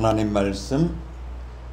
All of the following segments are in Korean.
하나님 말씀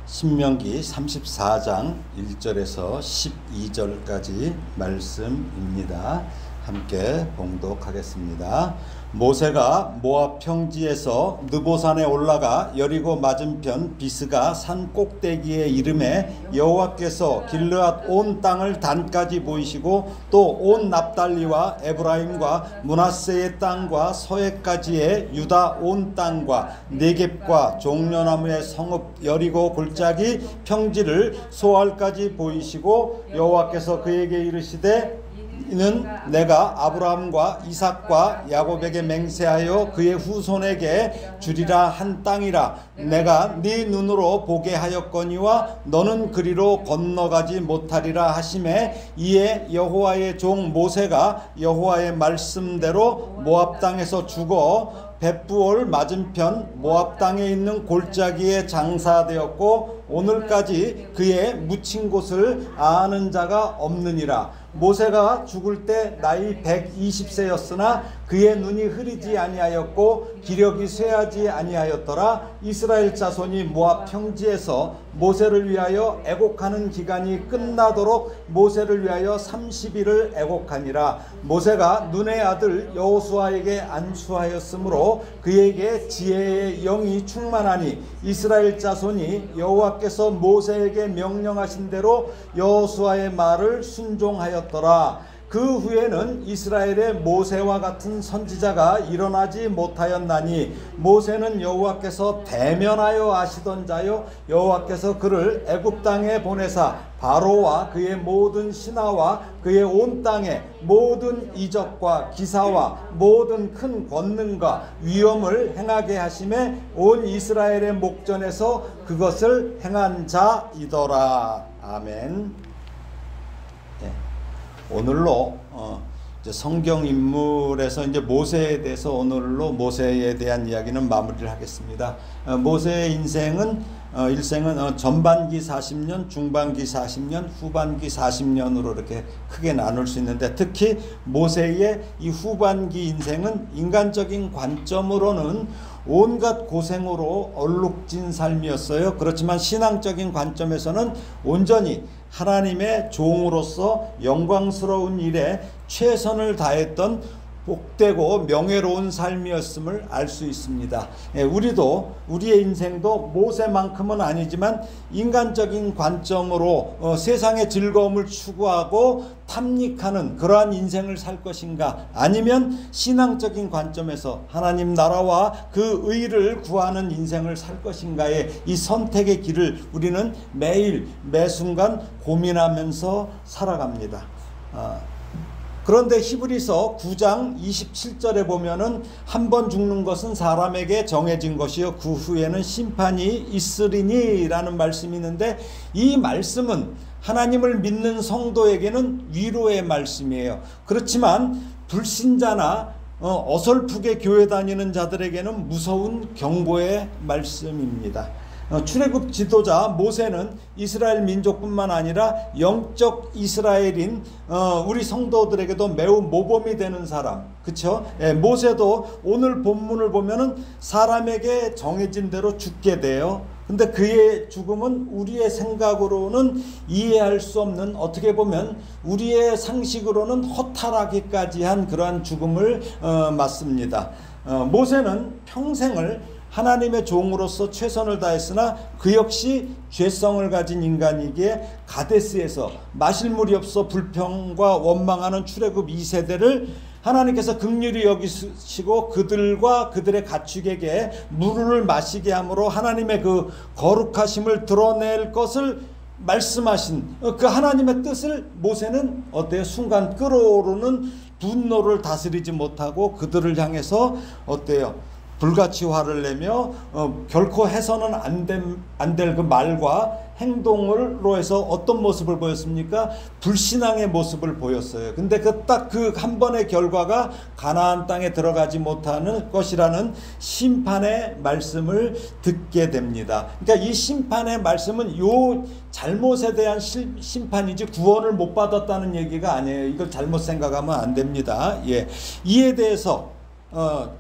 신명기 34장 1절에서 12절까지 말씀입니다. 함께 봉독하겠습니다. 모세가 모압 평지에서 느보산에 올라가 여리고 맞은편 비스가 산 꼭대기에 이르매 여호와께서 길르앗 온 땅을 단까지 보이시고 또 온 납달리와 에브라임과 므낫세의 땅과 서해까지의 유다 온 땅과 네겝과 종려나무의 성읍 여리고 골짜기 평지를 소알까지 보이시고 여호와께서 그에게 이르시되 이는 내가 아브라함과 이삭과 야곱에게 맹세하여 그의 후손에게 주리라 한 땅이라. 내가 네 눈으로 보게 하였거니와 너는 그리로 건너가지 못하리라 하시매 이에 여호와의 종 모세가 여호와의 말씀대로 모압 땅에서 죽어 벳부올 맞은편 모압 땅에 있는 골짜기에 장사되었고 오늘까지 그의 묻힌 곳을 아는 자가 없느니라. 모세가 죽을 때 나이 120세였으나 그의 눈이 흐리지 아니하였고 기력이 쇠하지 아니하였더라. 이스라엘 자손이 모압 평지에서 모세를 위하여 애곡하는 기간이 끝나도록 모세를 위하여 30일을 애곡하니라. 모세가 눈의 아들 여호수아에게 안수하였으므로 그에게 지혜의 영이 충만하니 이스라엘 자손이 여호와께서 모세에게 명령하신 대로 여호수아의 말을 순종하였더라. 그 후에는 이스라엘의 모세와 같은 선지자가 일어나지 못하였나니 모세는 여호와께서 대면하여 아시던 자요 여호와께서 그를 애굽 땅에 보내사 바로와 그의 모든 신하와 그의 온 땅에 모든 이적과 기사와 모든 큰 권능과 위엄을 행하게 하심에 온 이스라엘의 목전에서 그것을 행한 자이더라. 아멘. 오늘로 이제 성경 인물에서 이제 모세에 대해서 오늘로 모세에 대한 이야기는 마무리를 하겠습니다. 모세의 일생은 전반기 40년, 중반기 40년, 후반기 40년으로 이렇게 크게 나눌 수 있는데 특히 모세의 이 후반기 인생은 인간적인 관점으로는 온갖 고생으로 얼룩진 삶이었어요. 그렇지만 신앙적인 관점에서는 온전히 하나님의 종으로서 영광스러운 일에 최선을 다했던 복되고 명예로운 삶이었음을 알 수 있습니다. 우리도 우리의 인생도 모세만큼은 아니지만 인간적인 관점으로 세상의 즐거움을 추구하고 탐닉하는 그러한 인생을 살 것인가, 아니면 신앙적인 관점에서 하나님 나라와 그 의를 구하는 인생을 살 것인가의 이 선택의 길을 우리는 매일 매순간 고민하면서 살아갑니다. 그런데 히브리서 9장 27절에 보면은 한 번 죽는 것은 사람에게 정해진 것이요 그 후에는 심판이 있으리니 라는 말씀이 있는데, 이 말씀은 하나님을 믿는 성도에게는 위로의 말씀이에요. 그렇지만 불신자나 어설프게 교회 다니는 자들에게는 무서운 경고의 말씀입니다. 출애굽 지도자 모세는 이스라엘 민족뿐만 아니라 영적 이스라엘인 우리 성도들에게도 매우 모범이 되는 사람, 그렇죠? 모세도 오늘 본문을 보면은 사람에게 정해진 대로 죽게 돼요. 근데 그의 죽음은 우리의 생각으로는 이해할 수 없는, 어떻게 보면 우리의 상식으로는 허탈하기까지 한 그러한 죽음을 맞습니다. 모세는 평생을 하나님의 종으로서 최선을 다했으나 그 역시 죄성을 가진 인간이기에 가데스에서 마실 물이 없어 불평과 원망하는 출애굽 2세대를 하나님께서 긍휼히 여기시고 그들과 그들의 가축에게 물을 마시게 함으로 하나님의 그 거룩하심을 드러낼 것을 말씀하신 그 하나님의 뜻을 모세는 어때요? 순간 끓어오르는 분노를 다스리지 못하고 그들을 향해서 어때요? 불같이 화를 내며 결코 해서는 안 될 그 말과 행동으로 해서 어떤 모습을 보였습니까? 불신앙의 모습을 보였어요. 근데 딱 그 한 번의 결과가 가나안 땅에 들어가지 못하는 것이라는 심판의 말씀을 듣게 됩니다. 그러니까 이 심판의 말씀은 요 잘못에 대한 심판이지 구원을 못 받았다는 얘기가 아니에요. 이걸 잘못 생각하면 안 됩니다. 이에 대해서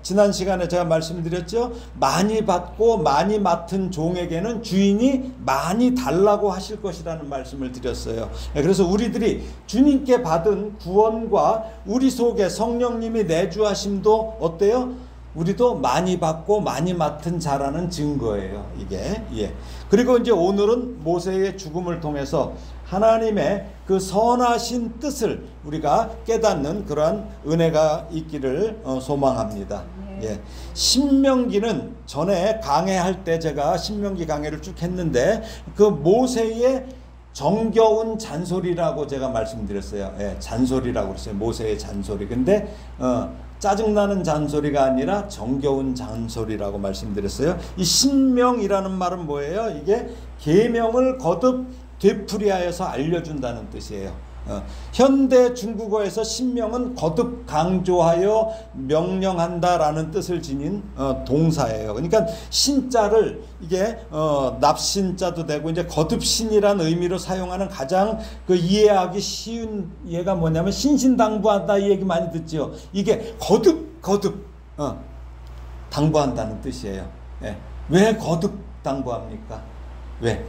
지난 시간에 제가 말씀드렸죠. 많이 받고 많이 맡은 종에게는 주인이 많이 달라고 하실 것이라는 말씀을 드렸어요. 그래서 우리들이 주님께 받은 구원과 우리 속에 성령님이 내주하심도 어때요? 우리도 많이 받고 많이 맡은 자라는 증거예요. 이게. 예. 그리고 이제 오늘은 모세의 죽음을 통해서 하나님의 그 선하신 뜻을 우리가 깨닫는 그러한 은혜가 있기를 소망합니다. 예. 신명기는 전에 강해할 때 제가 신명기 강해를 쭉 했는데 그 모세의 정겨운 잔소리라고 제가 말씀드렸어요. 예, 잔소리라고 그랬어요. 모세의 잔소리. 근데 짜증나는 잔소리가 아니라 정겨운 잔소리라고 말씀드렸어요. 이 신명이라는 말은 뭐예요? 이게 계명을 거듭 되풀이하여서 알려준다는 뜻이에요. 현대 중국어에서 신명은 거듭 강조하여 명령한다라는 뜻을 지닌 동사예요. 그러니까 신자를 이게 납신자도 되고 이제 거듭신이라는 의미로 사용하는 가장 그 이해하기 쉬운 예가 뭐냐면 신신당부한다 이 얘기 많이 듣죠. 이게 거듭 당부한다는 뜻이에요. 예. 왜 거듭 당부합니까? 왜?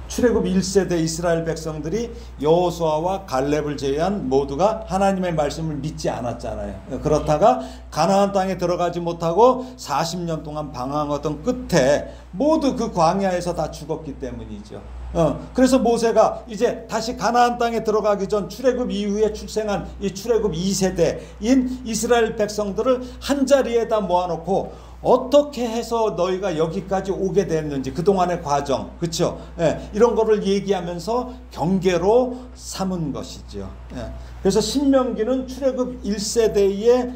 출애굽 1세대 이스라엘 백성들이 여호수아와 갈렙을 제외한 모두가 하나님의 말씀을 믿지 않았잖아요. 그렇다가 가나안 땅에 들어가지 못하고 40년 동안 방황하던 끝에 모두 그 광야에서 다 죽었기 때문이죠. 그래서 모세가 이제 다시 가나안 땅에 들어가기 전 출애굽 이후에 출생한 이 출애굽 2세대인 이스라엘 백성들을 한자리에다 모아놓고 어떻게 해서 너희가 여기까지 오게 됐는지 그동안의 과정, 그렇죠? 예, 이런 거를 얘기하면서 경계로 삼은 것이죠. 예, 그래서 신명기는 출애굽 1세대에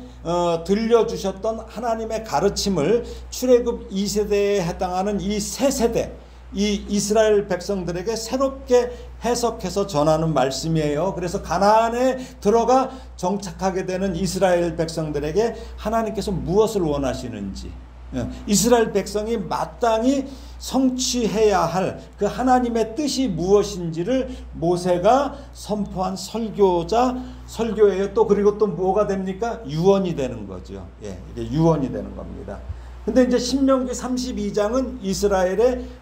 들려주셨던 하나님의 가르침을 출애굽 2세대에 해당하는 이 세 세대, 이 이스라엘 백성들에게 새롭게 해석해서 전하는 말씀이에요. 그래서 가나안에 들어가 정착하게 되는 이스라엘 백성들에게 하나님께서 무엇을 원하시는지, 이스라엘 백성이 마땅히 성취해야 할 그 하나님의 뜻이 무엇인지를 모세가 선포한 설교예요. 또 그리고 또 뭐가 됩니까? 유언이 되는 거죠. 예, 이게 유언이 되는 겁니다. 근데 이제 신명기 32장은 이스라엘의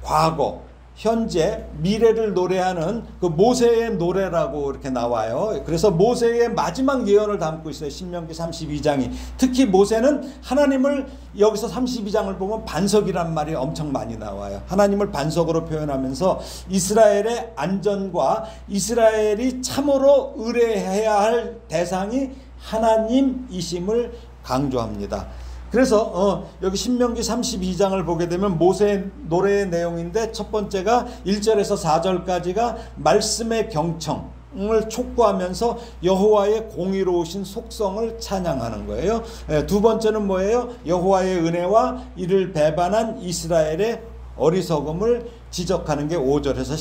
과거, 현재, 미래를 노래하는 그 모세의 노래라고 이렇게 나와요. 그래서 모세의 마지막 예언을 담고 있어요. 신명기 32장이. 특히 모세는 하나님을 여기서 32장을 보면 반석이란 말이 엄청 많이 나와요. 하나님을 반석으로 표현하면서 이스라엘의 안전과 이스라엘이 참으로 의뢰해야 할 대상이 하나님이심을 강조합니다. 그래서 여기 신명기 32장을 보게 되면 모세의 노래의 내용인데 첫 번째가 1절에서 4절까지가 말씀의 경청을 촉구하면서 여호와의 공의로우신 속성을 찬양하는 거예요. 두 번째는 뭐예요? 여호와의 은혜와 이를 배반한 이스라엘의 어리석음을 지적하는 게 5절에서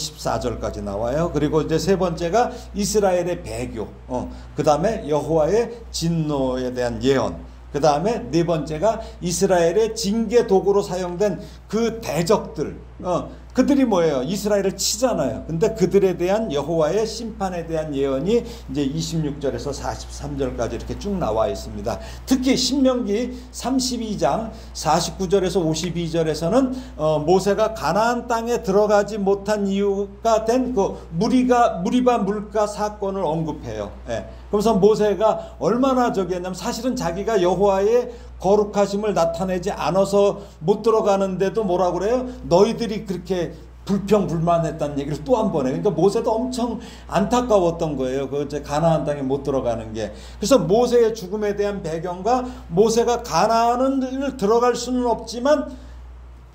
14절까지 나와요. 그리고 이제 세 번째가 이스라엘의 배교, 그 다음에 여호와의 진노에 대한 예언, 그 다음에 네 번째가 이스라엘의 징계 도구로 사용된 그 대적들, 그들이 뭐예요? 이스라엘을 치잖아요. 근데 그들에 대한 여호와의 심판에 대한 예언이 이제 26절에서 43절까지 이렇게 쭉 나와 있습니다. 특히 신명기 32장 49절에서 52절에서는 모세가 가나안 땅에 들어가지 못한 이유가 된 그 무리바 물가 사건을 언급해요. 예. 그래서 모세가 얼마나 저기였냐면 사실은 자기가 여호와의 거룩하심을 나타내지 않아서 못 들어가는데도 뭐라 그래요? 너희들이 그렇게 불평불만했다는 얘기를 또 한 번 해요. 그러니까 모세도 엄청 안타까웠던 거예요. 그 가나안 땅에 못 들어가는 게. 그래서 모세의 죽음에 대한 배경과 모세가 가나안을 들어갈 수는 없지만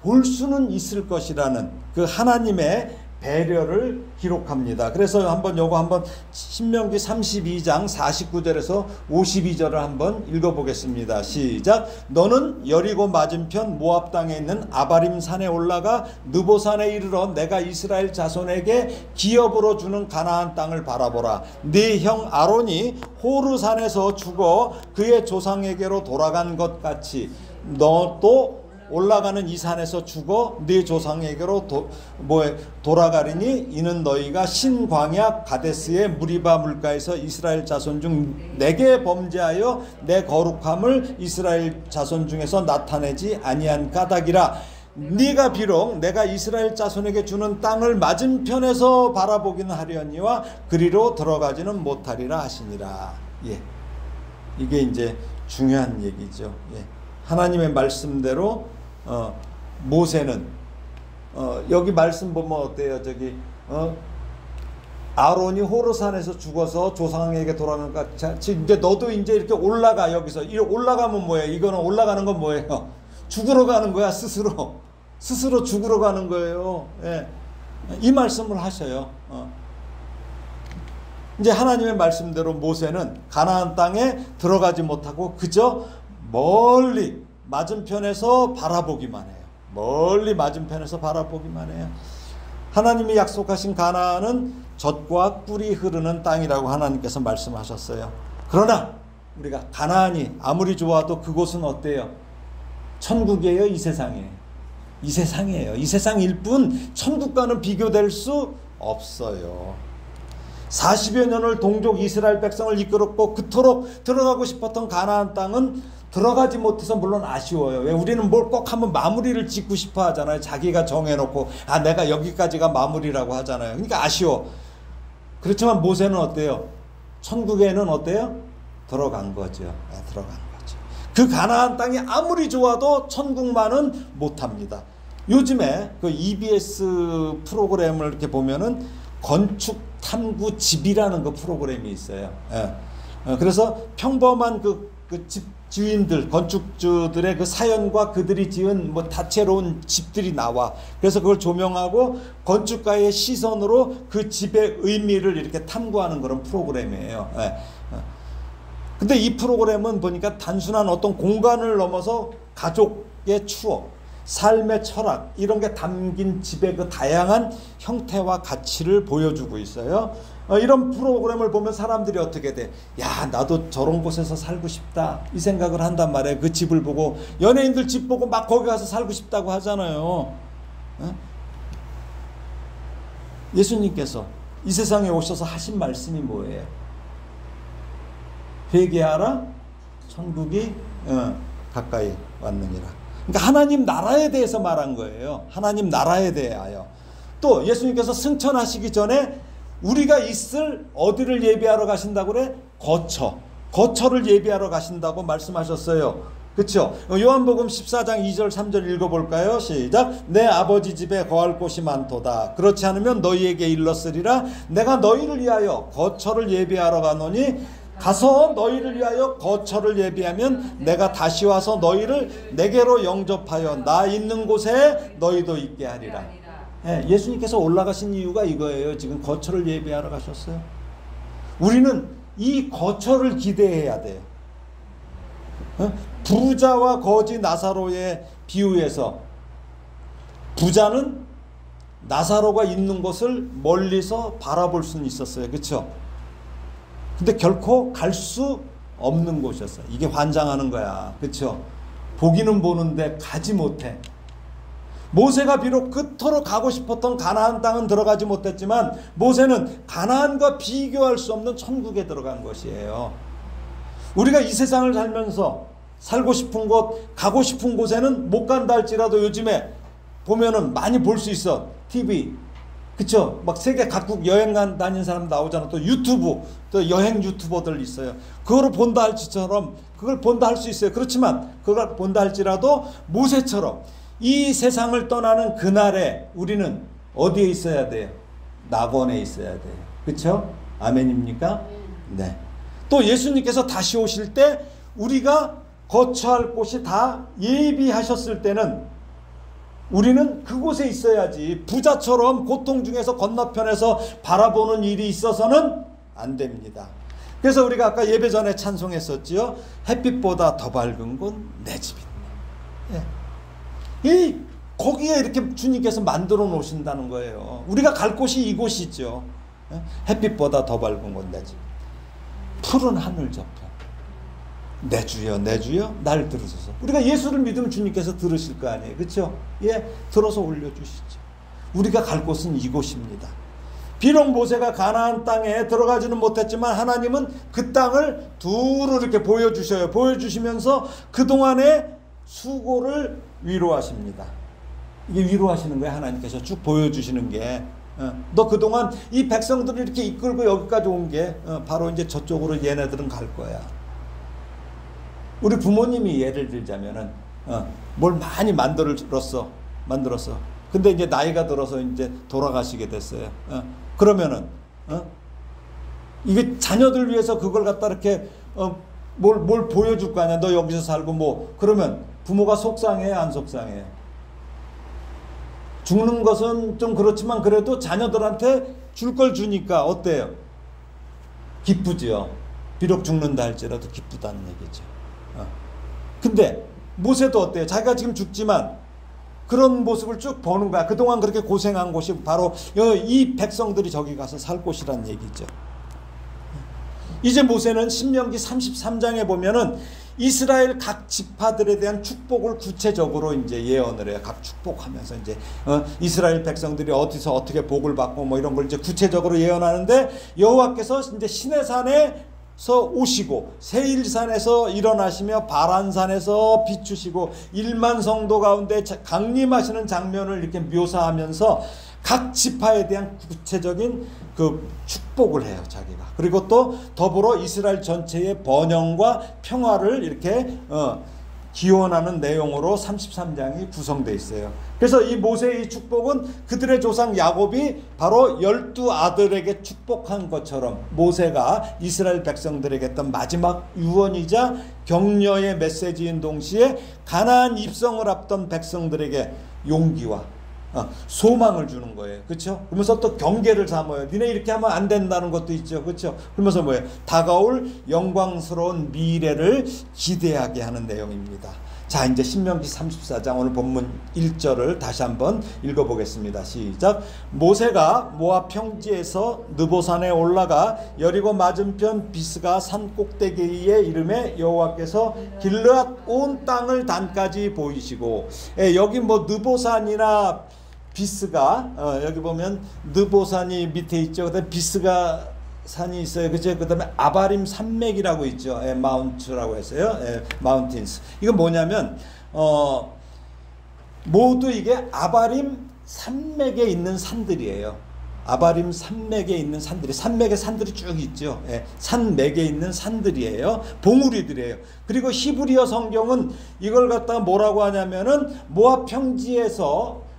볼 수는 있을 것이라는 그 하나님의 배려를 기록합니다. 그래서 한번 신명기 32장 49절에서 52절을 한번 읽어보겠습니다. 시작. 너는 여리고 맞은편 모압 땅에 있는 아바림 산에 올라가 느보산에 이르러 내가 이스라엘 자손에게 기업으로 주는 가나안 땅을 바라보라. 네 형 아론이 호르산에서 죽어 그의 조상에게로 돌아간 것 같이 너도 올라가는 이 산에서 죽어 네 조상에게로 돌아가리니 이는 너희가 신광야 가데스의 무리바 물가에서 이스라엘 자손 중 내게 범죄하여 내 거룩함을 이스라엘 자손 중에서 나타내지 아니한 까닭이라. 네가 비록 내가 이스라엘 자손에게 주는 땅을 맞은편에서 바라보기는 하려니와 그리로 들어가지는 못하리라 하시니라. 예, 이게 이제 중요한 얘기죠. 예. 하나님의 말씀대로 모세는 여기 말씀 보면 어때요? 저기 아론이 호르산에서 죽어서 조상에게 돌아가는 것 같이 이제 너도 이제 이렇게 올라가. 여기서 이렇게 올라가면 뭐예요? 이거는 올라가는 건 뭐예요? 죽으러 가는 거야. 스스로 죽으러 가는 거예요. 예. 이 말씀을 하셔요. 이제 하나님의 말씀대로 모세는 가나안 땅에 들어가지 못하고 그저 멀리 맞은편에서 바라보기만 해요. 멀리 맞은편에서 바라보기만 해요. 하나님이 약속하신 가나안은 젖과 꿀이 흐르는 땅이라고 하나님께서 말씀하셨어요. 그러나 우리가 가나안이 아무리 좋아도 그곳은 어때요? 천국이에요? 이 세상이에요? 이 세상이에요. 이 세상일 뿐 천국과는 비교될 수 없어요. 40여 년을 동족 이스라엘 백성을 이끌었고 그토록 들어가고 싶었던 가나안 땅은 들어가지 못해서 물론 아쉬워요. 왜? 우리는 뭘 꼭 한번 마무리를 짓고 싶어 하잖아요. 자기가 정해놓고 내가 여기까지가 마무리라고 하잖아요. 그러니까 아쉬워. 그렇지만 모세는 어때요? 천국에는 어때요? 들어간 거죠. 들어간 거죠. 그 가나안 땅이 아무리 좋아도 천국만은 못합니다. 요즘에 그 EBS 프로그램을 이렇게 보면은 건축 탐구 집이라는 그 프로그램이 있어요. 그래서 평범한 그 집주인들, 건축주들의 그 사연과 그들이 지은 뭐 다채로운 집들이 나와. 그래서 그걸 조명하고 건축가의 시선으로 그 집의 의미를 이렇게 탐구하는 그런 프로그램이에요. 근데 이 프로그램은 보니까 단순한 어떤 공간을 넘어서 가족의 추억, 삶의 철학 이런 게 담긴 집의 그 다양한 형태와 가치를 보여주고 있어요. 이런 프로그램을 보면 사람들이 어떻게 돼? 야, 나도 저런 곳에서 살고 싶다 이 생각을 한단 말이에요. 그 집을 보고 연예인들 집 보고 막 거기 가서 살고 싶다고 하잖아요. 예수님께서 이 세상에 오셔서 하신 말씀이 뭐예요? 회개하라 천국이 가까이 왔느니라. 그러니까 하나님 나라에 대해서 말한 거예요. 하나님 나라에 대하여. 또 예수님께서 승천하시기 전에 우리가 있을 어디를 예비하러 가신다고 그래? 거처를 예비하러 가신다고 말씀하셨어요. 그렇죠? 요한복음 14장 2절 3절 읽어볼까요? 시작. 내 아버지 집에 거할 곳이 많도다. 그렇지 않으면 너희에게 일렀으리라. 내가 너희를 위하여 거처를 예비하러 가노니 가서 너희를 위하여 거처를 예비하면 내가 다시 와서 너희를 내게로 영접하여 나 있는 곳에 너희도 있게 하리라. 예수님께서 올라가신 이유가 이거예요. 지금 거처를 예비하러 가셨어요. 우리는 이 거처를 기대해야 돼요. 부자와 거지 나사로의 비유에서 부자는 나사로가 있는 곳을 멀리서 바라볼 수는 있었어요. 그렇죠? 근데 결코 갈 수 없는 곳이었어요. 이게 환장하는 거야. 그렇죠? 보기는 보는데 가지 못해. 모세가 비록 그토록 가고 싶었던 가나안 땅은 들어가지 못했지만 모세는 가나안과 비교할 수 없는 천국에 들어간 것이에요. 우리가 이 세상을 살면서 살고 싶은 곳, 가고 싶은 곳에는 못 간다 할지라도 요즘에 보면은 많이 볼 수 있어. TV. 그쵸? 막 세계 각국 여행 다니는 사람 나오잖아. 또 유튜브, 또 여행 유튜버들 있어요. 그거를 본다 할지처럼 그걸 본다 할 수 있어요. 그렇지만 그걸 본다 할지라도 모세처럼 이 세상을 떠나는 그날에 우리는 어디에 있어야 돼요? 낙원에 있어야 돼요. 그쵸? 아멘입니까? 네. 또 예수님께서 다시 오실 때 우리가 거처할 곳이 다 예비하셨을 때는 우리는 그곳에 있어야지. 부자처럼 고통 중에서 건너편에서 바라보는 일이 있어서는 안 됩니다. 그래서 우리가 아까 예배 전에 찬송했었지요. 햇빛보다 더 밝은 곳 내 집이네. 거기에 이렇게 주님께서 만들어 놓으신다는 거예요. 우리가 갈 곳이 이곳이죠. 햇빛보다 더 밝은 곳 내 집. 푸른 하늘 저편. 내 주여 내 주여 날 들으소서. 우리가 예수를 믿으면 주님께서 들으실 거 아니에요. 그렇죠? 예, 들어서 올려주시죠. 우리가 갈 곳은 이곳입니다. 비록 모세가 가나안 땅에 들어가지는 못했지만 하나님은 그 땅을 두루 이렇게 보여주셔요. 보여주시면서 그동안의 수고를 위로하십니다. 이게 위로하시는 거예요. 하나님께서 쭉 보여주시는 게. 너 그동안 이 백성들을 이렇게 이끌고 여기까지 온 게 바로 이제 저쪽으로 얘네들은 갈 거야. 우리 부모님이 예를 들자면은 뭘 많이 만들었어. 근데 이제 나이가 들어서 이제 돌아가시게 됐어요. 그러면은 이게 자녀들 위해서 그걸 갖다 이렇게 뭘 보여줄 거 아니야. 너 여기서 살고 뭐 그러면 부모가 속상해 안 속상해? 죽는 것은 좀 그렇지만 그래도 자녀들한테 줄 걸 주니까 어때요? 기쁘지요. 비록 죽는다 할지라도 기쁘다는 얘기죠. 근데 모세도 어때요? 자기가 지금 죽지만 그런 모습을 쭉 보는 거야. 그동안 그렇게 고생한 곳이 바로 이 백성들이 저기 가서 살 곳이란 얘기죠. 이제 모세는 신명기 33장에 보면은 이스라엘 각 지파들에 대한 축복을 구체적으로 이제 예언을 해요. 각 축복하면서 이제 이스라엘 백성들이 어디서 어떻게 복을 받고 뭐 이런 걸 이제 구체적으로 예언하는데, 여호와께서 이제 시내산에서 오시고 세일산에서 일어나시며 바란산에서 비추시고 1만 성도 가운데 강림하시는 장면을 이렇게 묘사하면서 각 지파에 대한 구체적인 그 축복을 해요, 자기가. 그리고 또 더불어 이스라엘 전체의 번영과 평화를 이렇게 기원하는 내용으로 33장이 구성되어 있어요. 그래서 이 모세의 축복은 그들의 조상 야곱이 바로 12아들에게 축복한 것처럼 모세가 이스라엘 백성들에게 했던 마지막 유언이자 격려의 메시지인 동시에 가나안 입성을 앞둔 백성들에게 용기와 소망을 주는 거예요. 그렇죠? 그러면서 또 경계를 삼아요. 니네 이렇게 하면 안 된다는 것도 있죠. 그렇죠? 그러면서 뭐예요? 다가올 영광스러운 미래를 기대하게 하는 내용입니다. 자, 이제 신명기 34장 오늘 본문 1절을 다시 한번 읽어보겠습니다. 시작. 모세가 모압 평지에서 느보산에 올라가 여리고 맞은편 비스가 산 꼭대기에 이름에 여호와께서 길르앗 온 땅을 단까지 보이시고, 여기 뭐 느보산이나 비스가 여기 보면 느보산이 밑에 있죠. 그다음에 비스가 산이 있어요. 그죠? 그다음에 아바림 산맥이라고 있죠. 마운트라고 했어요. 마운틴스. 이건 뭐냐면 모두 이게 아바림 산맥에 있는 산들이에요. 아바림 산맥에 있는 산들이, 산맥에 산들이 쭉 있죠. 산맥에 있는 산들이에요. 봉우리들이에요. 그리고 히브리어 성경은 이걸 갖다가 뭐라고 하냐면은 모압 평지에서,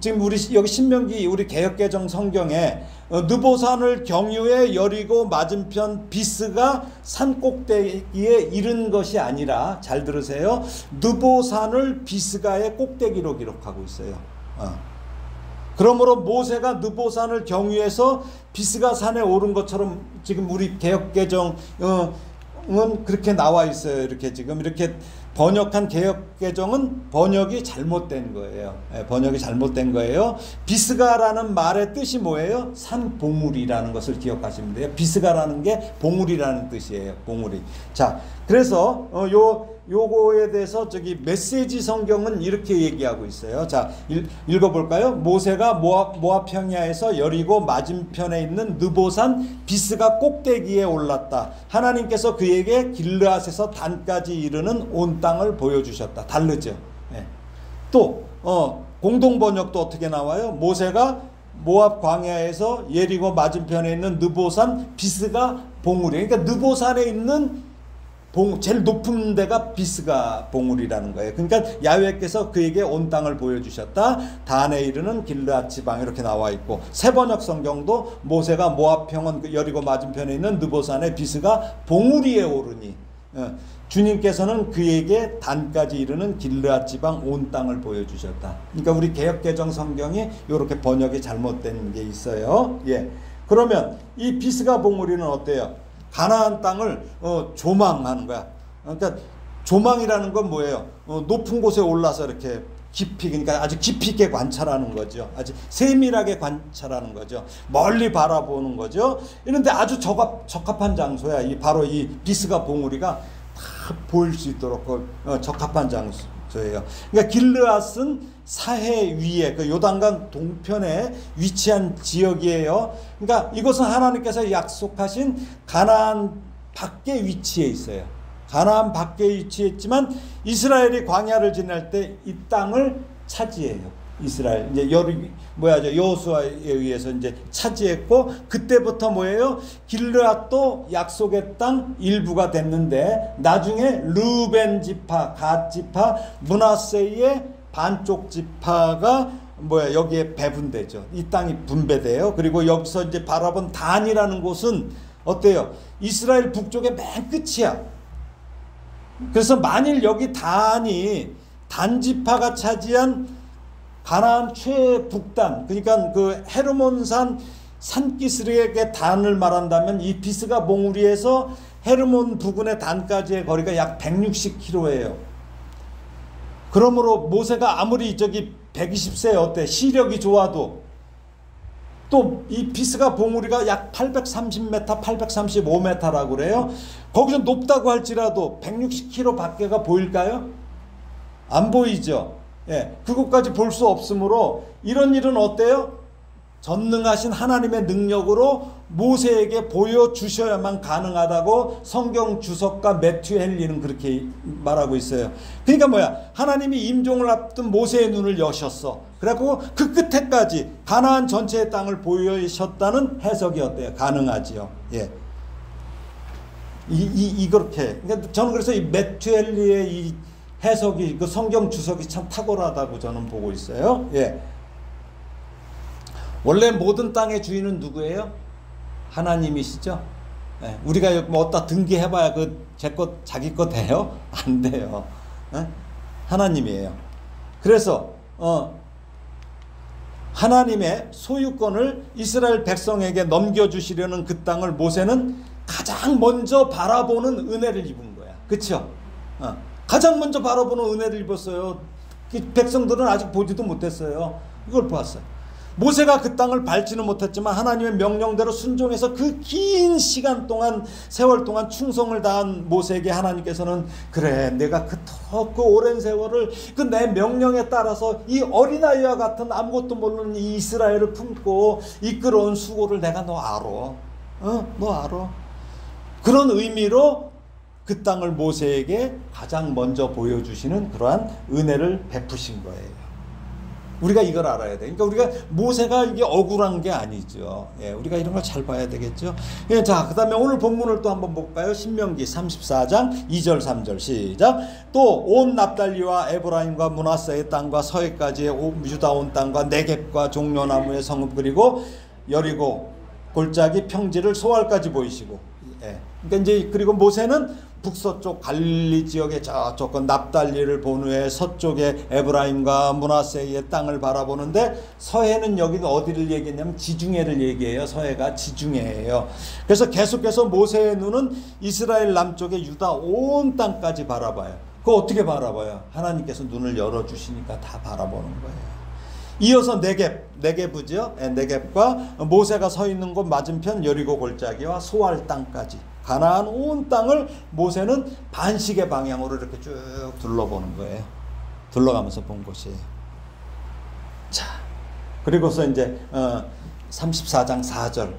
지금 우리 여기 신명기 우리 개역개정 성경에 느보산을 경유해 여리고 맞은편 비스가 산 꼭대기에 이른 것이 아니라, 잘 들으세요, 느보산을 비스가의 꼭대기로 기록하고 있어요. 그러므로 모세가 느보산을 경유해서 비스가 산에 오른 것처럼 지금 우리 개역개정은 그렇게 나와 있어요. 이렇게 지금 이렇게 번역한 개역개정은 번역이 잘못된 거예요. 번역이 잘못된 거예요. 비스가라는 말의 뜻이 뭐예요? 산봉우리라는 것을 기억하시면 돼요. 비스가라는 게 봉우리라는 뜻이에요. 봉우리. 자, 그래서 요거에 대해서 저기 메시지 성경은 이렇게 얘기하고 있어요. 자, 읽어볼까요? 모세가 모압 평야에서 여리고 맞은편에 있는 느보산 비스가 꼭대기에 올랐다. 하나님께서 그에게 길르앗에서 단까지 이르는 온 땅을 보여주셨다. 다르죠. 또 공동 번역도 어떻게 나와요? 모세가 모압 광야에서 예리고 맞은편에 있는 느보산 비스가 봉우리. 그러니까 느보산에 있는 제일 높은 데가 비스가 봉우리라는 거예요. 그러니까 야훼께서 그에게 온 땅을 보여주셨다. 단에 이르는 길르앗 지방, 이렇게 나와 있고, 새번역 성경도 모세가 모압 평원 여리고 맞은편에 있는 느보산의 비스가 봉우리에 오르니 주님께서는 그에게 단까지 이르는 길르앗 지방 온 땅을 보여주셨다. 그러니까 우리 개역개정 성경이 이렇게 번역이 잘못된 게 있어요. 예. 그러면 이 비스가 봉우리는 어때요? 가나안 땅을 조망하는 거야. 그러니까 조망이라는 건 뭐예요? 높은 곳에 올라서 이렇게 깊이, 그러니까 아주 깊이 있게 관찰하는 거죠. 아주 세밀하게 관찰하는 거죠. 멀리 바라보는 거죠. 이런데 아주 적합한 장소야. 바로 이 비스가 봉우리가 보일 수 있도록 적합한 장소예요. 그러니까 길르앗은 사해 위에 그 요단강 동편에 위치한 지역이에요. 그러니까 이것은 하나님께서 약속하신 가나안 밖에 위치해 있어요. 가나안 밖에 위치했지만 이스라엘이 광야를 지날 때 이 땅을 차지해요. 이스라엘 이제 여호수아에 의해서 이제 차지했고, 그때부터 뭐예요? 길르앗도 약속의 땅 일부가 됐는데 나중에 르벤 지파, 갓 지파, 므낫세의 반쪽 지파가 여기에 배분되죠. 이 땅이 분배돼요. 그리고 여기서 이제 바라본 단이라는 곳은 어때요? 이스라엘 북쪽의 맨 끝이야. 그래서 만일 여기 단이 단지파가 차지한 가나안 최북단, 그러니까 그 헤르몬산 산기슭의 단을 말한다면 이 비스가 몽우리에서 헤르몬 부근의 단까지의 거리가 약 160km예요. 그러므로 모세가 아무리 120세 어때 시력이 좋아도 또 이 비스가 봉우리가 약 830m, 835m라고 그래요. 거기서 높다고 할지라도 160km 밖에가 보일까요? 안 보이죠. 예, 그것까지 볼 수 없으므로 이런 일은 어때요? 전능하신 하나님의 능력으로 모세에게 보여주셔야만 가능하다고 성경 주석가 매튜 헨리는 그렇게 말하고 있어요. 그러니까 하나님이 임종을 앞둔 모세의 눈을 여셨어. 그래갖고 그 끝에까지 가나안 전체의 땅을 보여주셨다는 해석이 어때요? 가능하지요. 예. 그렇게. 그러니까 저는 그래서 이 매튜 헨리의 이 해석이, 그 성경 주석이 참 탁월하다고 저는 보고 있어요. 예. 원래 모든 땅의 주인은 누구예요? 하나님이시죠. 예. 우리가 어디다 등기해봐야 제 것, 자기 것 돼요? 안 돼요. 예? 하나님이에요. 그래서 하나님의 소유권을 이스라엘 백성에게 넘겨주시려는 그 땅을 모세는 가장 먼저 바라보는 은혜를 입은 거야. 그쵸? 가장 먼저 바라보는 은혜를 입었어요. 백성들은 아직 보지도 못했어요. 이걸 보았어요. 모세가 그 땅을 밟지는 못했지만 하나님의 명령대로 순종해서 그 긴 시간 동안, 세월 동안 충성을 다한 모세에게 하나님께서는 그래, 내가 그 오랜 세월을 그 내 명령에 따라서 이 어린아이와 같은 아무것도 모르는 이 이스라엘을 품고 이끌어온 수고를 내가 너 알아. 너 알아. 그런 의미로 그 땅을 모세에게 가장 먼저 보여주시는 그러한 은혜를 베푸신 거예요. 우리가 이걸 알아야 돼. 그러니까 우리가 모세가 이게 억울한 게 아니죠. 예, 우리가 이런 걸 잘 봐야 되겠죠. 예, 자, 그 다음에 오늘 본문을 또 한번 볼까요? 신명기 34장 2절 3절 시작. 또 온 납달리와 에브라임과 므낫세의 땅과 서해까지의 유다 온 땅과 네겝과 종려나무의 성읍 그리고 여리고 골짜기 평지를 소알까지 보이시고. 예. 그러니까 이제 그리고 모세는 북서쪽 갈릴리 지역의 저쪽 납달리를 본 후에 서쪽에 에브라임과 므낫세의 땅을 바라보는데, 서해는 여기 어디를 얘기했냐면 지중해를 얘기해요. 서해가 지중해예요. 그래서 계속해서 모세의 눈은 이스라엘 남쪽의 유다 온 땅까지 바라봐요. 그거 어떻게 바라봐요? 하나님께서 눈을 열어주시니까 다 바라보는 거예요. 이어서 네겝이죠. 네겝과 모세가 서 있는 곳 맞은편 여리고 골짜기와 소알 땅까지 가나안 온 땅을 모세는 반시계 방향으로 이렇게 쭉 둘러보는 거예요. 둘러가면서 본 곳이에요. 자, 그리고서 이제 34장 4절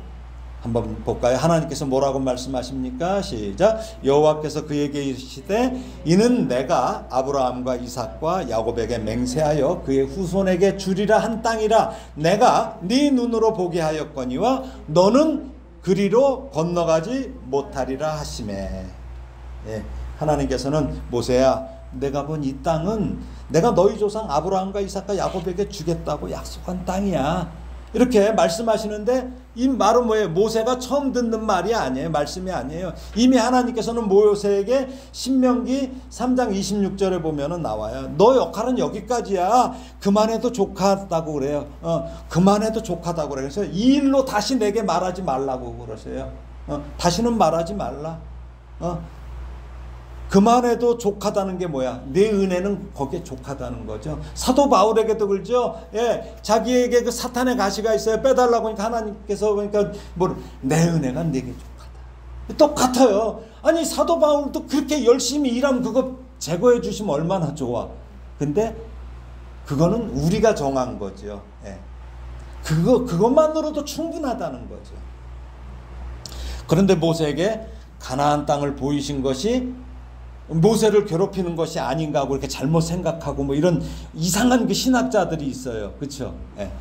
한번 볼까요? 하나님께서 뭐라고 말씀하십니까? 시작. 여호와께서 그에게 이르시되 이는 내가 아브라함과 이삭과 야곱에게 맹세하여 그의 후손에게 주리라 한 땅이라 내가 네 눈으로 보게 하였거니와 너는 그리로 건너가지 못하리라 하시매. 예, 하나님께서는 모세야, 내가 본 이 땅은 내가 너희 조상 아브라함과 이삭과 야곱에게 주겠다고 약속한 땅이야. 이렇게 말씀하시는데 이 말은 뭐예요? 모세가 처음 듣는 말이 아니에요. 말씀이 아니에요. 이미 하나님께서는 모세에게 신명기 3장 26절에 보면은 나와요. 너 역할은 여기까지야. 그만해도 족하다고 그래요. 그만해도 족하다고 그래요. 그래서 이 일로 다시 내게 말하지 말라고 그러세요. 다시는 말하지 말라. 그만해도 족하다는 게 뭐야? 내 은혜는 거기에 족하다는 거죠. 사도 바울에게도 그러죠. 예, 자기에게 그 사탄의 가시가 있어요. 빼달라고 하니까 하나님께서 그러니까 내 은혜가 내게 족하다. 똑같아요. 아니 사도 바울도 그렇게 열심히 일하면 그거 제거해 주시면 얼마나 좋아. 근데 그거는 우리가 정한 거죠. 예. 그것만으로도 충분하다는 거죠. 그런데 모세에게 가나안 땅을 보이신 것이 모세를 괴롭히는 것이 아닌가 하고 이렇게 잘못 생각하고 뭐 이런 이상한 그 신학자들이 있어요. 그렇죠? 예.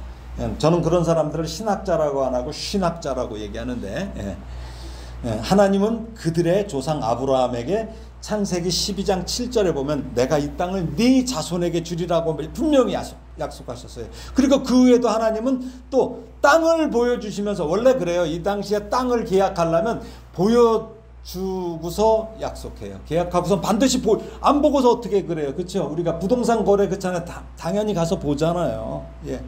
저는 그런 사람들을 신학자라고 안 하고 신학자라고 얘기하는데, 예. 하나님은 그들의 조상 아브라함에게 창세기 12장 7절에 보면 내가 이 땅을 네 자손에게 주리라고 분명히 약속하셨어요. 그리고 그 후에도 하나님은 또 땅을 보여주시면서, 원래 그래요. 이 당시에 땅을 계약하려면 보여주고서 약속해요. 계약하고서 반드시 안 보고서 어떻게 그래요. 그렇죠? 우리가 부동산 거래 그렇잖아요. 당연히 가서 보잖아요. 예.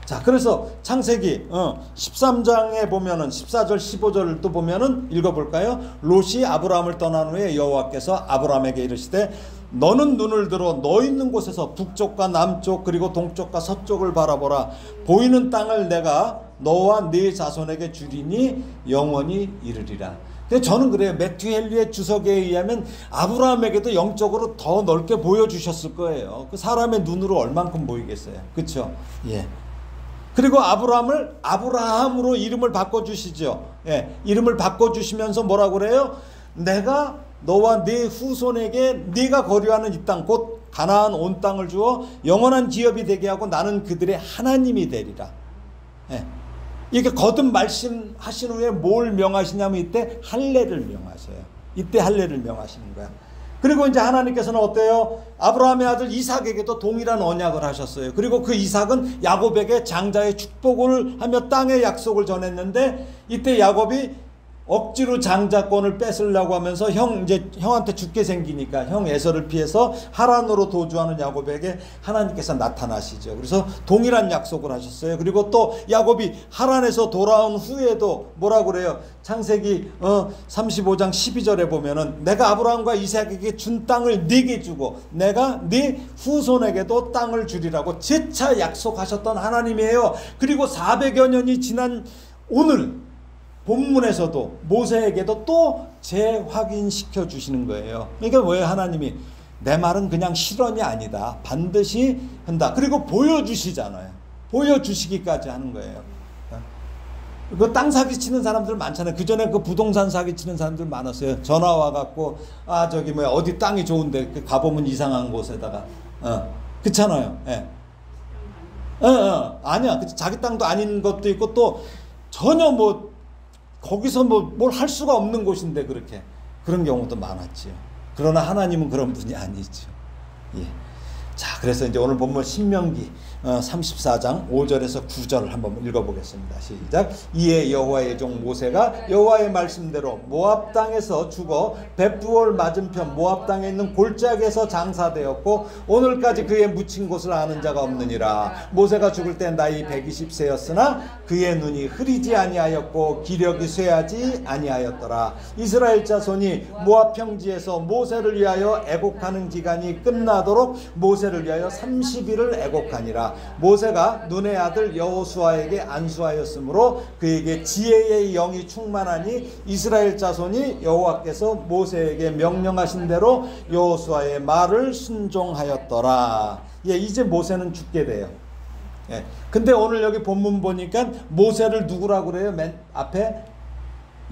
자, 그래서 창세기 13장에 보면은 14절 15절을 또 보면은 읽어볼까요? 롯이 아브라함을 떠난 후에 여호와께서 아브라함에게 이르시되 너는 눈을 들어 너 있는 곳에서 북쪽과 남쪽 그리고 동쪽과 서쪽을 바라보라. 보이는 땅을 내가 너와 네 자손에게 주리니 영원히 이르리라. 근데 저는 그래요. 매튜 헨리의 주석에 의하면 아브라함에게도 영적으로 더 넓게 보여주셨을 거예요. 그 사람의 눈으로 얼만큼 보이겠어요. 그렇죠? 예. 그리고 아브라함을 아브라함으로 이름을 바꿔주시죠. 예, 이름을 바꿔주시면서 뭐라고 그래요? 내가 너와 네 후손에게 네가 거류하는 이 땅 곧 가나안 온 땅을 주어 영원한 기업이 되게 하고 나는 그들의 하나님이 되리라. 예, 이렇게 거듭 말씀하신 후에 뭘 명하시냐면 이때 할례를 명하셔요. 이때 할례를 명하시는 거야. 그리고 이제 하나님께서는 어때요? 아브라함의 아들 이삭에게도 동일한 언약을 하셨어요. 그리고 그 이삭은 야곱에게 장자의 축복을 하며 땅의 약속을 전했는데 이때 야곱이 억지로 장자권을 뺏으려고 하면서 형한테 죽게 생기니까 형 에서를 피해서 하란으로 도주하는 야곱에게 하나님께서 나타나시죠. 그래서 동일한 약속을 하셨어요. 그리고 또 야곱이 하란에서 돌아온 후에도 뭐라고 그래요? 창세기 35장 12절에 보면은 내가 아브라함과 이삭에게 준 땅을 네게 주고 내가 네 후손에게도 땅을 주리라고 재차 약속하셨던 하나님이에요. 그리고 400여 년이 지난 오늘 본문에서도 모세에게도 또 재확인시켜 주시는 거예요. 그러니까 왜 하나님이 내 말은 그냥 실언이 아니다. 반드시 한다. 그리고 보여주시잖아요. 보여주시기까지 하는 거예요. 그 땅 사기치는 사람들 많잖아요. 그 전에 그 부동산 사기치는 사람들 많았어요. 전화 와갖고 저기 뭐야 어디 땅이 좋은데 가보면 이상한 곳에다가 그렇잖아요. 예. 아니야. 자기 땅도 아닌 것도 있고 또 전혀 뭐 거기서 뭘 할 수가 없는 곳인데 그런 경우도 많았지요. 그러나 하나님은 그런 분이 아니죠. 예. 자, 그래서 이제 오늘 본문 신명기 34장 5절에서 9절을 한번 읽어보겠습니다. 시작. 이에 여호와의 종 모세가 여호와의 말씀대로 모압 땅에서 죽어 벳부올 맞은편 모압 땅에 있는 골짜기에서 장사되었고 오늘까지 그의 묻힌 곳을 아는 자가 없느니라. 모세가 죽을 때 나이 120세였으나 그의 눈이 흐리지 아니하였고 기력이 쇠하지 아니하였더라. 이스라엘 자손이 모압 평지에서 모세를 위하여 애곡하는 기간이 끝나도록 모세를 위하여 30일을 애곡하니라. 모세가 눈의 아들 여호수아에게 안수하였으므로 그에게 지혜의 영이 충만하니 이스라엘 자손이 여호와께서 모세에게 명령하신 대로 여호수아의 말을 순종하였더라. 예, 이제 모세는 죽게 돼요. 예. 근데 오늘 여기 본문 보니까 모세를 누구라고 그래요? 맨 앞에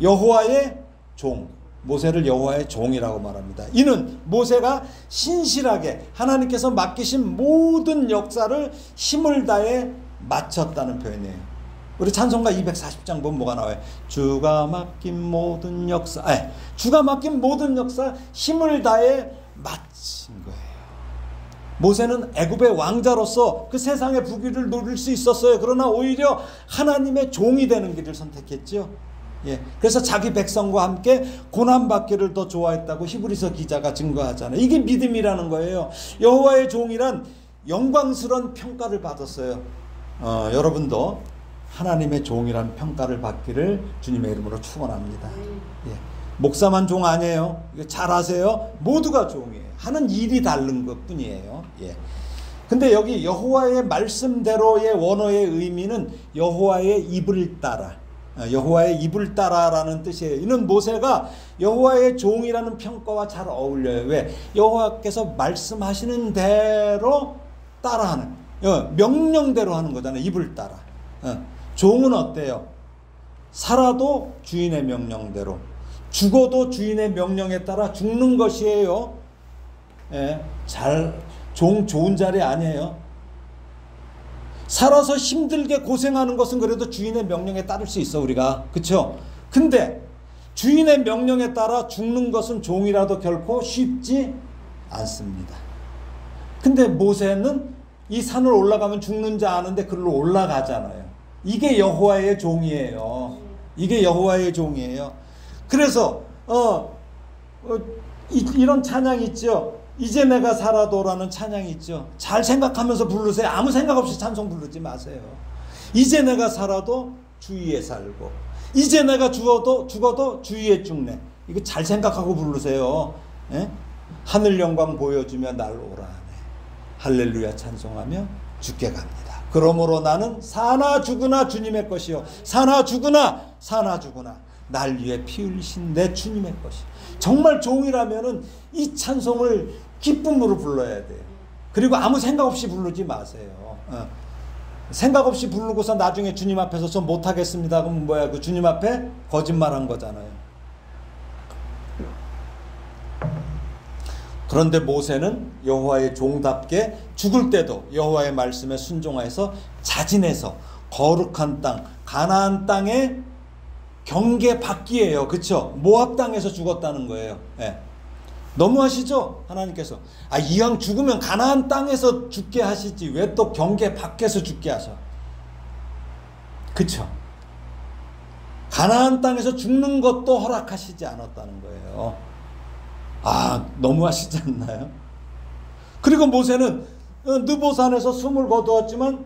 여호와의 종. 모세를 여호와의 종이라고 말합니다. 이는 모세가 신실하게 하나님께서 맡기신 모든 역사를 힘을 다해 마쳤다는 표현이에요. 우리 찬송가 240장 보면 뭐가 나와요? 주가 맡긴 모든 역사, 주가 맡긴 모든 역사 힘을 다해 마친 거예요. 모세는 애굽의 왕자로서 그 세상의 부귀를 누릴 수 있었어요. 그러나 오히려 하나님의 종이 되는 길을 선택했죠. 예, 그래서 자기 백성과 함께 고난받기를 더 좋아했다고 히브리서 기자가 증거하잖아요. 이게 믿음이라는 거예요. 여호와의 종이란 영광스러운 평가를 받았어요. 여러분도 하나님의 종이란 평가를 받기를 주님의 이름으로 축원합니다. 예, 목사만 종 아니에요. 이거 잘 아세요? 모두가 종이에요. 하는 일이 다른 것뿐이에요. 예. 근데 여기 여호와의 말씀대로의 원어의 의미는 여호와의 입을 따라. 여호와의 입을 따라라는 뜻이에요. 이는 모세가 여호와의 종이라는 평가와 잘 어울려요. 왜? 여호와께서 말씀하시는 대로 따라하는, 명령대로 하는 거잖아요. 입을 따라. 종은 어때요? 살아도 주인의 명령대로, 죽어도 주인의 명령에 따라 죽는 것이에요. 종 좋은 자리 아니에요. 살아서 힘들게 고생하는 것은 그래도 주인의 명령에 따를 수 있어, 우리가. 그쵸? 근데 주인의 명령에 따라 죽는 것은 종이라도 결코 쉽지 않습니다. 근데 모세는 이 산을 올라가면 죽는 자 아는데 그걸로 올라가잖아요. 이게 여호와의 종이에요. 이게 여호와의 종이에요. 그래서 이런 찬양이 있죠. 이제 내가 살아도라는 찬양이 있죠. 잘 생각하면서 부르세요. 아무 생각 없이 찬송 부르지 마세요. 이제 내가 살아도 주 위에 살고, 이제 내가 죽어도 주 위에 죽네. 이거 잘 생각하고 부르세요. 하늘 영광 보여주며 날 오라네. 할렐루야 찬송하며 죽게 갑니다. 그러므로 나는 사나 죽으나 주님의 것이요, 사나 죽으나 날 위해 피 흘리신 내 주님의 것이. 정말 종이라면은 이 찬송을 기쁨으로 불러야 돼요. 그리고 아무 생각 없이 부르지 마세요. 생각 없이 부르고서 나중에 주님 앞에서 저 못하겠습니다. 그럼 뭐야? 그 주님 앞에 거짓말한 거잖아요. 그런데 모세는 여호와의 종답게 죽을 때도 여호와의 말씀에 순종하여서 자진해서 거룩한 땅, 가나안 땅에 경계 밖이에요. 그쵸? 모압 땅에서 죽었다는 거예요. 너무하시죠? 하나님께서. 이왕 죽으면 가나안 땅에서 죽게 하시지 왜 또 경계 밖에서 죽게 하셔? 그쵸? 가나안 땅에서 죽는 것도 허락하시지 않았다는 거예요. 너무하시지 않나요? 그리고 모세는 느보산에서 숨을 거두었지만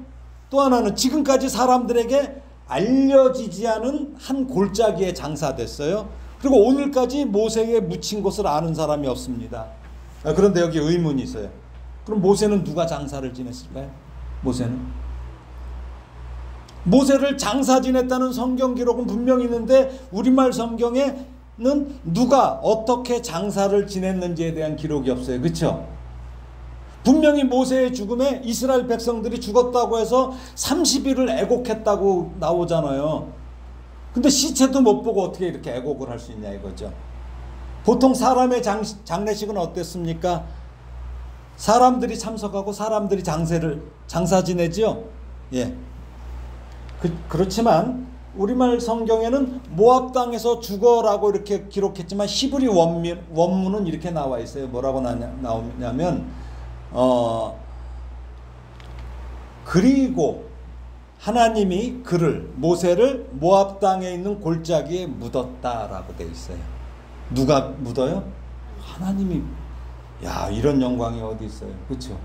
또 하나는 지금까지 사람들에게 알려지지 않은 한 골짜기에 장사됐어요. 그리고 오늘까지 모세에 묻힌 것을 아는 사람이 없습니다. 그런데 여기 의문이 있어요. 그럼 모세는 누가 장사를 지냈을까요? 모세를 장사 지냈다는 성경 기록은 분명히 있는데 우리말 성경에는 누가 어떻게 장사를 지냈는지에 대한 기록이 없어요. 그렇죠? 분명히 모세의 죽음에 이스라엘 백성들이 죽었다고 해서 30일을 애곡했다고 나오잖아요. 근데 시체도 못 보고 어떻게 이렇게 애곡을 할 수 있냐 이거죠. 보통 사람의 장례식은 어땠습니까? 사람들이 참석하고 사람들이 장사 지내죠. 그렇지만 우리말 성경에는 모압 땅에서 죽어라고 이렇게 기록했지만 히브리 원문은 이렇게 나와 있어요. 뭐라고 나오냐면 그리고 하나님이 모세를 모압 땅에 있는 골짜기에 묻었다라고 되어 있어요. 누가 묻어요? 하나님이. 이런 영광이 어디 있어요? 그렇죠?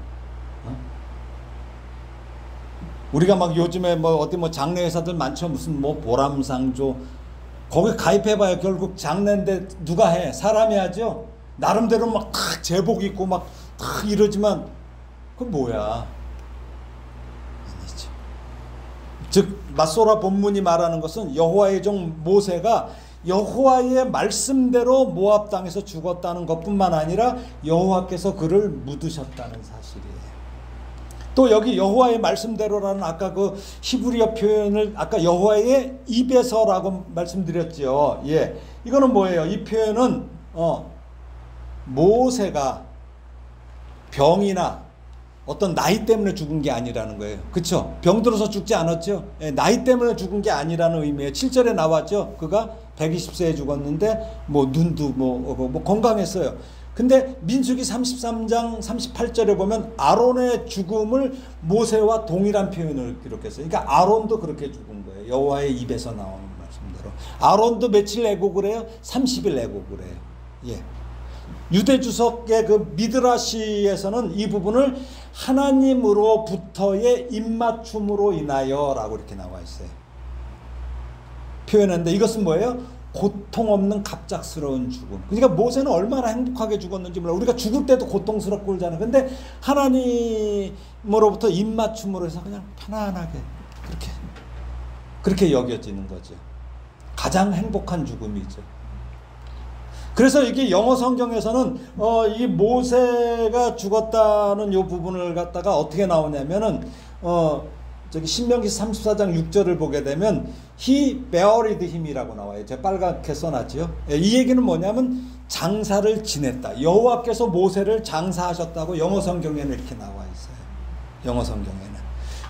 우리가 막 요즘에 어디 장례 회사들 많죠. 무슨 보람상조 거기 가입해봐요. 결국 장례인데 누가 해? 사람이 하죠. 나름대로 막 제복 입고 막 이러지만 그건 뭐야? 즉 맞소라 본문이 말하는 것은 여호와의 종 모세가 여호와의 말씀대로 모압 땅에서 죽었다는 것뿐만 아니라 여호와께서 그를 묻으셨다는 사실이에요. 또 여기 여호와의 말씀대로라는 아까 그 히브리어 표현을 아까 여호와의 입에서라고 말씀드렸죠. 이거는 뭐예요? 이 표현은 모세가 병이나 어떤 나이 때문에 죽은 게 아니라는 거예요. 그쵸? 병들어서 죽지 않았죠? 나이 때문에 죽은 게 아니라는 의미예요. 7절에 나왔죠? 그가 120세에 죽었는데 눈도 건강했어요. 근데 민수기 33장 38절에 보면 아론의 죽음을 모세와 동일한 표현을 기록했어요. 그러니까 아론도 그렇게 죽은 거예요. 여호와의 입에서 나오는 말씀대로. 아론도 며칠 애곡을 해요? 30일 애곡을 해요. 유대 주석의 그 미드라시에서는 이 부분을 하나님으로부터의 입맞춤으로 인하여 라고 이렇게 나와 있어요. 표현했는데 이것은 뭐예요? 고통 없는 갑작스러운 죽음. 그러니까 모세는 얼마나 행복하게 죽었는지 몰라. 우리가 죽을 때도 고통스럽고 그러잖아요. 근데 하나님으로부터 입맞춤으로 해서 그냥 편안하게 그렇게 여겨지는 거죠. 가장 행복한 죽음이죠. 그래서 이게 영어 성경에서는 이 모세가 죽었다는 이 부분을 갖다가 어떻게 나오냐면은 저기 신명기 34장 6절을 보게 되면 He buried him이라고 나와요. 제가 빨갛게 써놨지요. 이 얘기는 뭐냐면 장사를 지냈다. 여호와께서 모세를 장사하셨다고 영어 성경에는 이렇게 나와 있어요. 영어 성경에는.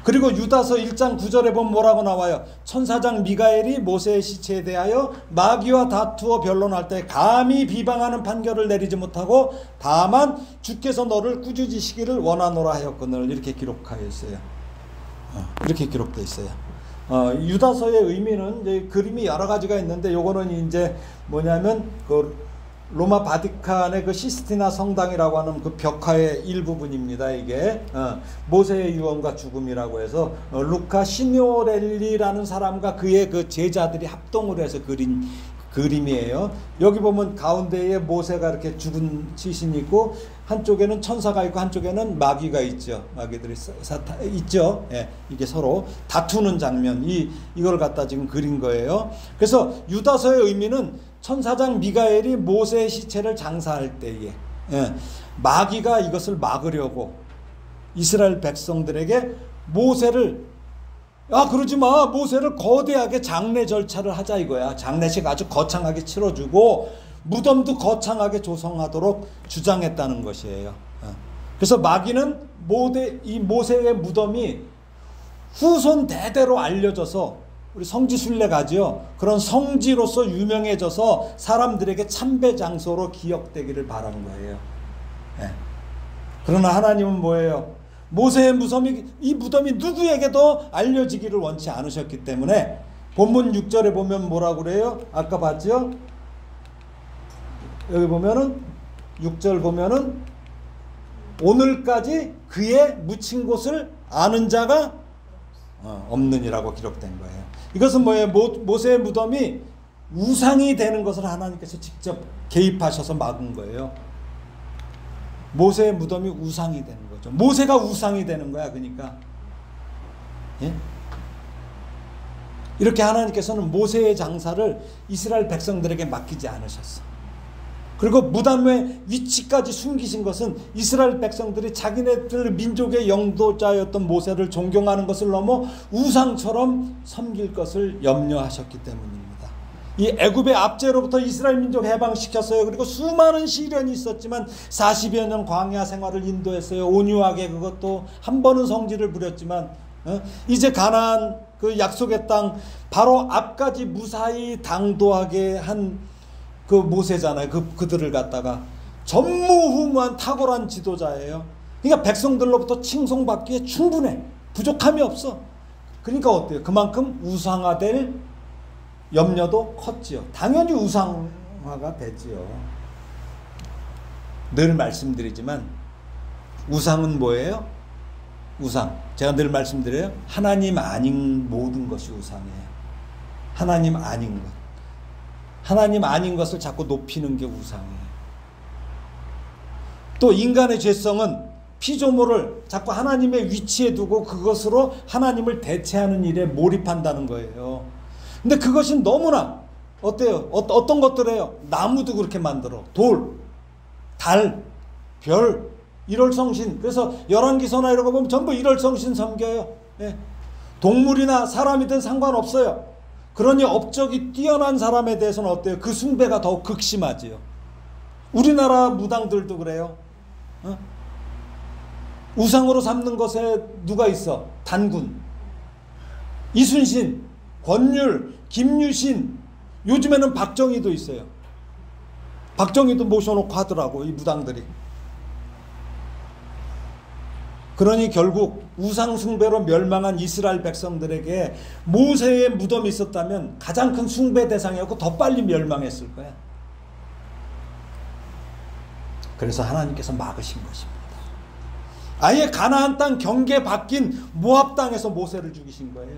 그리고 유다서 1장 9절에 보면 뭐라고 나와요? 천사장 미가엘이 모세의 시체에 대하여 마귀와 다투어 변론할 때 감히 비방하는 판결을 내리지 못하고 다만 주께서 너를 꾸짖으시기를 원하노라 하였거늘 이렇게 기록하여 있어요. 이렇게 기록되어 있어요. 유다서의 의미는 이제 그림이 여러 가지가 있는데 요거는 이제 뭐냐면 그 로마 바티칸의 그 시스티나 성당이라고 하는 그 벽화의 일부분입니다. 이게 모세의 유언과 죽음이라고 해서 루카 시뇨렐리라는 사람과 그의 그 제자들이 합동을 해서 그린 그림이에요. 여기 보면 가운데에 모세가 이렇게 죽은 시신이 있고 한쪽에는 천사가 있고 한쪽에는 마귀가 있죠. 마귀들이 있죠. 예, 이게 서로 다투는 장면 이걸 갖다 지금 그린 거예요. 그래서 유다서의 의미는 천사장 미가엘이 모세의 시체를 장사할 때에 마귀가 이것을 막으려고 이스라엘 백성들에게 모세를 그러지 마. 모세를 거대하게 장례 절차를 하자 이거야. 장례식 아주 거창하게 치러주고 무덤도 거창하게 조성하도록 주장했다는 것이에요. 그래서 마귀는 이 모세의 무덤이 후손 대대로 알려져서 우리 성지순례 가지요. 그런 성지로서 유명해져서 사람들에게 참배 장소로 기억되기를 바란 거예요. 그러나 하나님은 뭐예요? 모세의 이 무덤이 누구에게도 알려지기를 원치 않으셨기 때문에 본문 6절에 보면 뭐라고 그래요? 아까 봤죠? 여기 보면은 6절 보면은 오늘까지 그의 묻힌 곳을 아는 자가 없느니라고 기록된 거예요. 이것은 뭐예요? 모세의 무덤이 우상이 되는 것을 하나님께서 직접 개입하셔서 막은 거예요. 모세의 무덤이 우상이 되는 거죠. 모세가 우상이 되는 거야. 그러니까 이렇게 하나님께서는 모세의 장사를 이스라엘 백성들에게 맡기지 않으셨어. 그리고 무덤의 위치까지 숨기신 것은 이스라엘 백성들이 자기네들 민족의 영도자였던 모세를 존경하는 것을 넘어 우상처럼 섬길 것을 염려하셨기 때문입니다. 이 애굽의 압제로부터 이스라엘 민족 해방시켰어요. 그리고 수많은 시련이 있었지만 40여 년 광야 생활을 인도했어요. 온유하게 그것도 한 번은 성질을 부렸지만 이제 가나안 그 약속의 땅 바로 앞까지 무사히 당도하게 한 그 모세잖아요. 그들을 갖다가 전무후무한 탁월한 지도자예요. 그러니까 백성들로부터 칭송받기에 충분해. 부족함이 없어. 그러니까 어때요? 그만큼 우상화될 염려도 컸지요. 당연히 우상화가 되지요. 늘 말씀드리지만 우상은 뭐예요? 우상. 제가 늘 말씀드려요. 하나님 아닌 모든 것이 우상이에요. 하나님 아닌 것. 하나님 아닌 것을 자꾸 높이는 게 우상이에요. 또 인간의 죄성은 피조물을 자꾸 하나님의 위치에 두고 그것으로 하나님을 대체하는 일에 몰입한다는 거예요. 근데 그것이 너무나 어때요? 어떤 것들이에요? 나무도 그렇게 만들어. 돌, 달, 별, 일월성신. 그래서 열왕기서나 이런 거 보면 전부 일월성신 섬겨요. 동물이나 사람이든 상관없어요. 그러니 업적이 뛰어난 사람에 대해서는 어때요? 그 숭배가 더욱 극심하지요. 우리나라 무당들도 그래요. 우상으로 삼는 것에 누가 있어? 단군, 이순신, 권율, 김유신, 요즘에는 박정희도 있어요. 박정희도 모셔놓고 하더라고, 이 무당들이. 그러니 결국 우상 숭배로 멸망한 이스라엘 백성들에게 모세의 무덤이 있었다면 가장 큰 숭배 대상이었고 더 빨리 멸망했을 거야. 그래서 하나님께서 막으신 것입니다. 아예 가나안 땅 경계 바뀐 모압 땅에서 모세를 죽이신 거예요.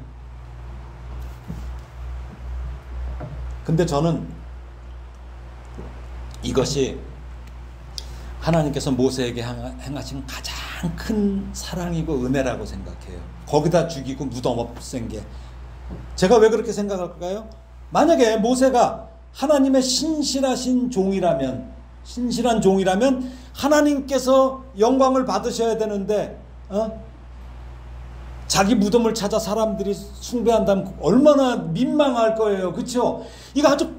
근데 저는 이것이 하나님께서 모세에게 행하신 가장 큰 사랑이고 은혜라고 생각해요. 거기다 죽이고 무덤 없앤 게. 제가 왜 그렇게 생각할까요? 만약에 모세가 하나님의 신실한 종이라면 하나님께서 영광을 받으셔야 되는데 자기 무덤을 찾아 사람들이 숭배한다면 얼마나 민망할 거예요. 그렇죠? 이거 아주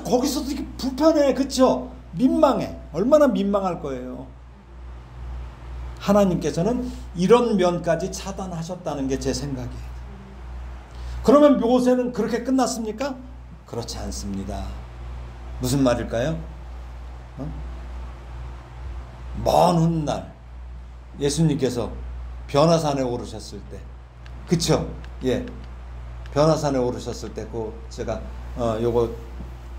거기서도 이게 불편해. 그렇죠? 민망해. 얼마나 민망할 거예요. 하나님께서는 이런 면까지 차단하셨다는 게 제 생각이에요. 그러면 모세는 그렇게 끝났습니까? 그렇지 않습니다. 무슨 말일까요? 먼 훗날 예수님께서 변화산에 오르셨을 때, 그쵸? 예, 변화산에 오르셨을 때, 제가 요거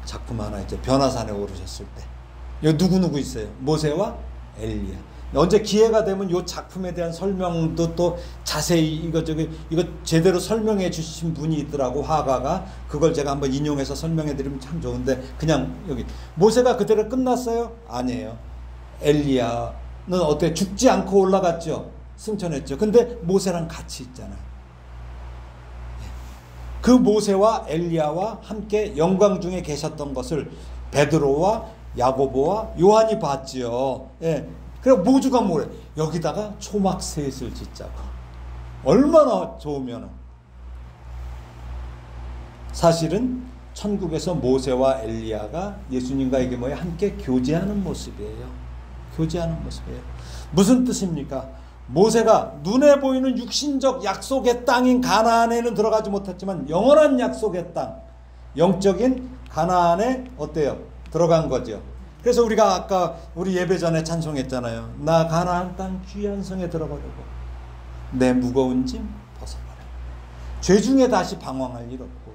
작품 하나 있죠. 변화산에 오르셨을 때, 요 누구 있어요? 모세와 엘리야. 언제 기회가 되면 요 작품에 대한 설명도 또 자세히 이거 제대로 설명해 주신 분이 있더라고, 화가가. 그걸 제가 한번 인용해서 설명해 드리면 참 좋은데, 그냥 여기 모세가 그대로 끝났어요? 아니에요. 엘리야는 어때? 죽지 않고 올라갔죠. 승천했죠. 근데 모세랑 같이 있잖아요. 그 모세와 엘리야와 함께 영광 중에 계셨던 것을 베드로와 야고보와 요한이 봤지요. 예. 그래 모두가 뭐래? 여기다가 초막셋을 짓자고. 얼마나 좋으면. 사실은 천국에서 모세와 엘리야가 예수님과 이게 뭐예요? 함께 교제하는 모습이에요. 교제하는 모습이에요. 무슨 뜻입니까? 모세가 눈에 보이는 육신적 약속의 땅인 가나안에는 들어가지 못했지만 영원한 약속의 땅, 영적인 가나안에 어때요? 들어간 거죠. 그래서 우리가 아까 우리 예배 전에 찬송했잖아요. 나 가나안 땅 귀한 성에 들어가려고 내 무거운 짐 벗어버려. 죄 중에 다시 방황할 일 없고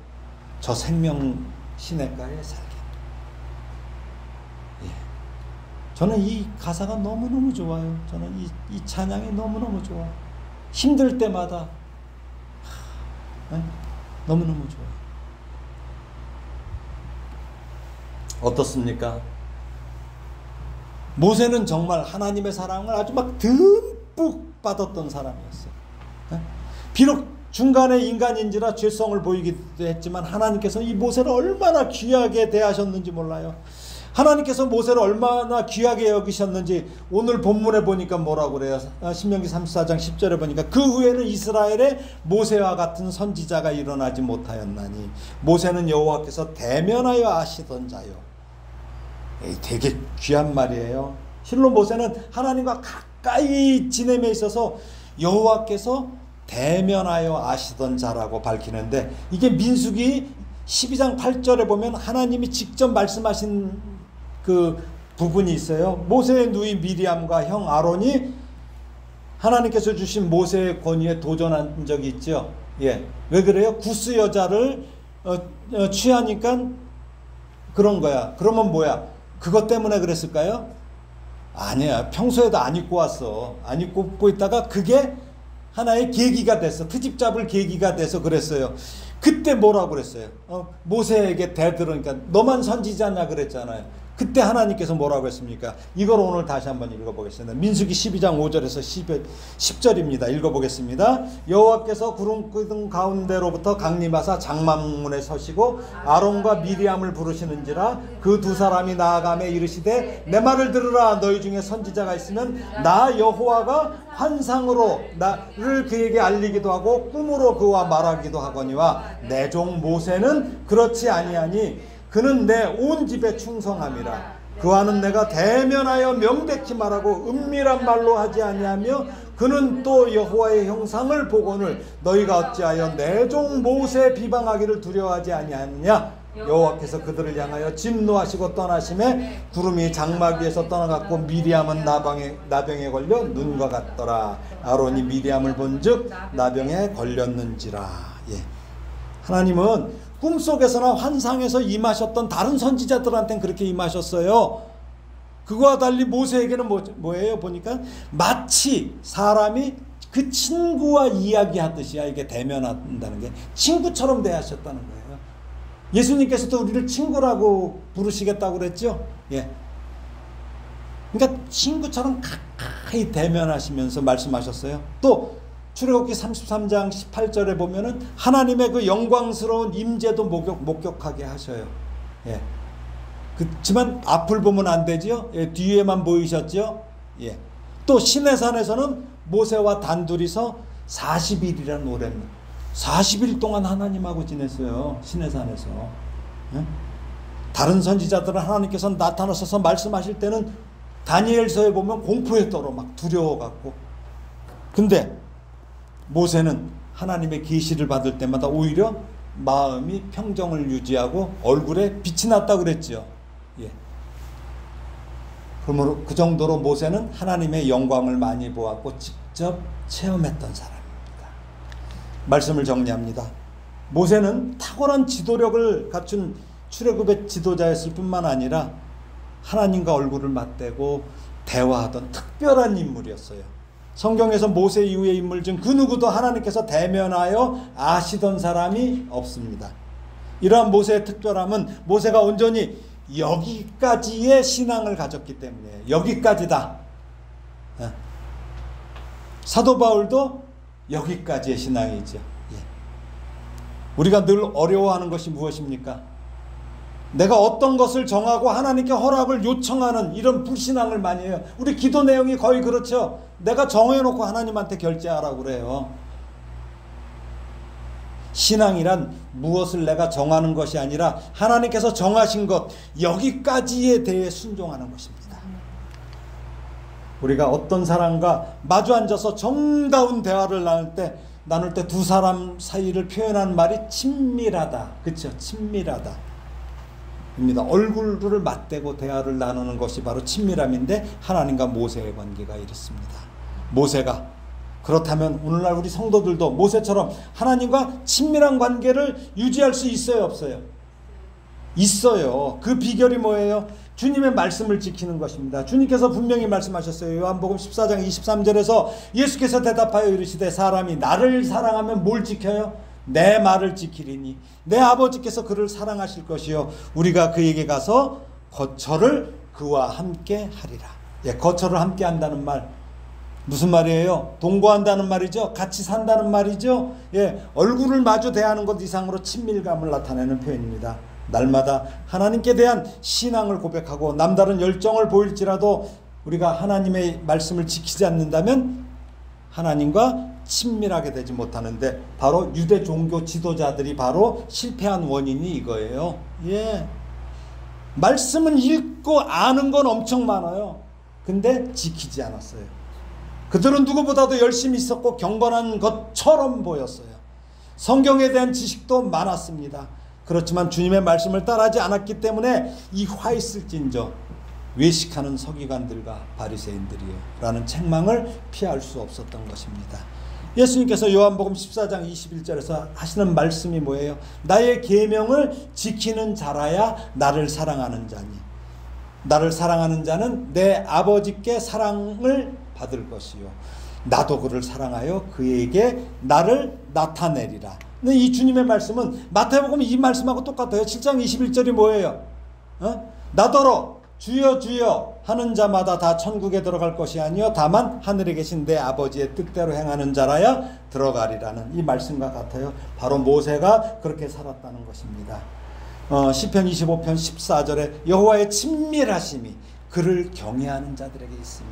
저 생명 시냇가에 살게. 예. 저는 이 가사가 너무너무 좋아요. 저는 이 찬양이 너무너무 좋아요. 힘들 때마다 너무너무 좋아요. 어떻습니까? 모세는 정말 하나님의 사랑을 아주 막 듬뿍 받았던 사람이었어요. 비록 중간에 인간인지라 죄성을 보이기도 했지만 하나님께서는 이 모세를 얼마나 귀하게 대하셨는지 몰라요. 하나님께서 모세를 얼마나 귀하게 여기셨는지 오늘 본문에 보니까 뭐라고 그래요? 신명기 34장 10절에 보니까 그 후에는 이스라엘에 모세와 같은 선지자가 일어나지 못하였나니 모세는 여호와께서 대면하여 아시던 자요. 되게 귀한 말이에요. 실로 모세는 하나님과 가까이 지냄에 있어서 여호와께서 대면하여 아시던 자라고 밝히는데, 이게 민수기 12장 8절에 보면 하나님이 직접 말씀하신 그 부분이 있어요. 모세의 누이 미리암과 형 아론이 하나님께서 주신 모세의 권위에 도전한 적이 있죠. 예. 왜 그래요? 구스 여자를 취하니까 그런 거야. 그러면 뭐야? 그것 때문에 그랬을까요? 아니야. 평소에도 안 입고 왔어. 안 입고 있다가 그게 하나의 계기가 됐어. 트집 잡을 계기가 돼서 그랬어요. 그때 뭐라고 그랬어요? 모세에게 대들으니까 너만 선지자냐 그랬잖아요. 그때 하나님께서 뭐라고 했습니까? 이걸 오늘 다시 한번 읽어보겠습니다. 민수기 12장 5절에서 10절입니다. 읽어보겠습니다. 여호와께서 구름 기둥 가운데로부터 강림하사 장막문에 서시고 아론과 미리암을 부르시는지라 그 두 사람이 나아가며 이르시되 내 말을 들으라. 너희 중에 선지자가 있으면 나 여호와가 환상으로 나를 그에게 알리기도 하고 꿈으로 그와 말하기도 하거니와 내 종 모세는 그렇지 아니하니 그는 내 온 집에 충성함이라. 그와는 내가 대면하여 명백히 말하고 은밀한 말로 하지 아니하며 그는 또 여호와의 형상을 보거늘 너희가 어찌하여 내 종 모세 비방하기를 두려워하지 아니하느냐. 여호와께서 그들을 향하여 진노하시고 떠나심에 구름이 장막 위에서 떠나갔고 미리암은 나병에 걸려 눈과 같더라. 아론이 미리암을 본즉 나병에 걸렸는지라. 예. 하나님은 꿈속에서나 환상에서 임하셨던 다른 선지자들한테는 그렇게 임하셨어요. 그거와 달리 모세에게는 뭐예요? 보니까 마치 사람이 그 친구와 이야기하듯이야. 이게 대면한다는 게 친구처럼 대하셨다는 거예요. 예수님께서도 우리를 친구라고 부르시겠다고 그랬죠. 예. 그러니까 친구처럼 가까이 대면하시면서 말씀하셨어요. 또 출애굽기 33장 18절에 보면은 하나님의 그 영광스러운 임재도 목격하게 하셔요. 예. 그렇지만 앞을 보면 안 되죠. 예. 뒤에만 보이셨죠. 예. 또 시내산에서는 모세와 단둘이서 40일이라는 오랜 40일 동안 하나님하고 지냈어요. 시내산에서. 예? 다른 선지자들은 하나님께서 나타나셔서 말씀하실 때는 다니엘서에 보면 공포에 떨어 막 두려워갖고, 근데 모세는 하나님의 계시를 받을 때마다 오히려 마음이 평정을 유지하고 얼굴에 빛이 났다 그랬죠. 예. 그러므로 그 정도로 모세는 하나님의 영광을 많이 보았고 직접 체험했던 사람입니다. 말씀을 정리합니다. 모세는 탁월한 지도력을 갖춘 출애굽의 지도자였을 뿐만 아니라 하나님과 얼굴을 맞대고 대화하던 특별한 인물이었어요. 성경에서 모세 이후의 인물 중 그 누구도 하나님께서 대면하여 아시던 사람이 없습니다. 이러한 모세의 특별함은 모세가 온전히 여기까지의 신앙을 가졌기 때문이에요. 여기까지다. 사도 바울도 여기까지의 신앙이죠. 예. 우리가 늘 어려워하는 것이 무엇입니까? 내가 어떤 것을 정하고 하나님께 허락을 요청하는 이런 불신앙을 많이 해요. 우리 기도 내용이 거의 그렇죠. 내가 정해놓고 하나님한테 결제하라고 그래요. 신앙이란 무엇을 내가 정하는 것이 아니라 하나님께서 정하신 것, 여기까지에 대해 순종하는 것입니다. 우리가 어떤 사람과 마주 앉아서 정다운 대화를 나눌 때 두 사람 사이를 표현하는 말이 친밀하다. 그렇죠? 친밀하다 입니다. 얼굴을 맞대고 대화를 나누는 것이 바로 친밀함인데, 하나님과 모세의 관계가 이렇습니다. 모세가, 그렇다면 오늘날 우리 성도들도 모세처럼 하나님과 친밀한 관계를 유지할 수 있어요, 없어요? 있어요. 그 비결이 뭐예요? 주님의 말씀을 지키는 것입니다. 주님께서 분명히 말씀하셨어요. 요한복음 14장 23절에서 예수께서 대답하여 이르시되 사람이 나를 사랑하면 뭘 지켜요? 내 말을 지키리니 내 아버지께서 그를 사랑하실 것이요 우리가 그에게 가서 거처를 그와 함께 하리라. 예, 거처를 함께 한다는 말 무슨 말이에요? 동거한다는 말이죠. 같이 산다는 말이죠. 예, 얼굴을 마주 대하는 것 이상으로 친밀감을 나타내는 표현입니다. 날마다 하나님께 대한 신앙을 고백하고 남다른 열정을 보일지라도 우리가 하나님의 말씀을 지키지 않는다면 하나님과 친밀하게 되지 못하는데, 바로 유대 종교 지도자들이 바로 실패한 원인이 이거예요. 예, 말씀은 읽고 아는 건 엄청 많아요. 근데 지키지 않았어요. 그들은 누구보다도 열심히 있었고 경건한 것처럼 보였어요. 성경에 대한 지식도 많았습니다. 그렇지만 주님의 말씀을 따르지 않았기 때문에 이 화 있을진저 외식하는 서기관들과 바리새인들이요 라는 책망을 피할 수 없었던 것입니다. 예수님께서 요한복음 14장 21절에서 하시는 말씀이 뭐예요? 나의 계명을 지키는 자라야 나를 사랑하는 자니 나를 사랑하는 자는 내 아버지께 사랑을 받을 것이요 나도 그를 사랑하여 그에게 나를 나타내리라. 이 주님의 말씀은 마태복음 이 말씀하고 똑같아요. 7장 21절이 뭐예요? 나더러 주여 주여 하는 자마다 다 천국에 들어갈 것이 아니요 다만 하늘에 계신 내 아버지의 뜻대로 행하는 자라야 들어가리라는 이 말씀과 같아요. 바로 모세가 그렇게 살았다는 것입니다. 시편 25편 14절에 여호와의 친밀하심이 그를 경외하는 자들에게 있으며,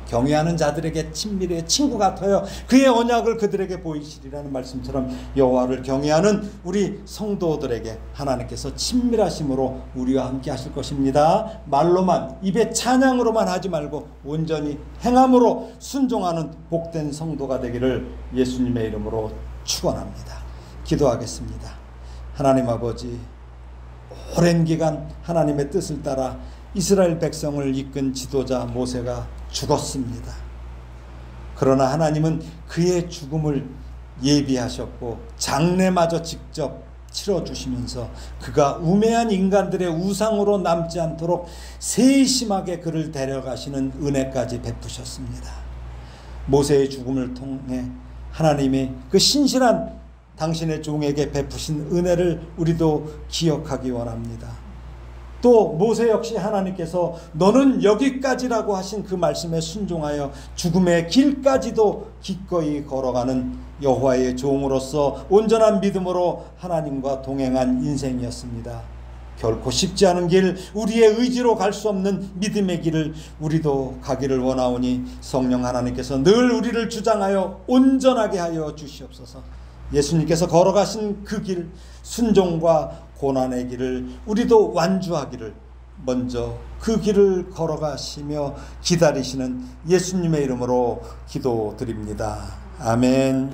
경외하는 자들에게 친밀의 친구 같아요. 그의 언약을 그들에게 보이시리라는 말씀처럼 여호와를 경외하는 우리 성도들에게 하나님께서 친밀하심으로 우리와 함께 하실 것입니다. 말로만 입에 찬양으로만 하지 말고 온전히 행함으로 순종하는 복된 성도가 되기를 예수님의 이름으로 축원합니다. 기도하겠습니다. 하나님 아버지, 오랜 기간 하나님의 뜻을 따라 이스라엘 백성을 이끈 지도자 모세가 죽었습니다. 그러나 하나님은 그의 죽음을 예비하셨고 장례마저 직접 치러주시면서 그가 우매한 인간들의 우상으로 남지 않도록 세심하게 그를 데려가시는 은혜까지 베푸셨습니다. 모세의 죽음을 통해 하나님이 그 신실한 당신의 종에게 베푸신 은혜를 우리도 기억하기 원합니다. 또 모세 역시 하나님께서 너는 여기까지라고 하신 그 말씀에 순종하여 죽음의 길까지도 기꺼이 걸어가는 여호와의 종으로서 온전한 믿음으로 하나님과 동행한 인생이었습니다. 결코 쉽지 않은 길, 우리의 의지로 갈 수 없는 믿음의 길을 우리도 가기를 원하오니 성령 하나님께서 늘 우리를 주장하여 온전하게 하여 주시옵소서. 예수님께서 걸어가신 그 길, 순종과 고난의 길을 우리도 완주하기를 먼저 그 길을 걸어가시며 기다리시는 예수님의 이름으로 기도드립니다. 아멘.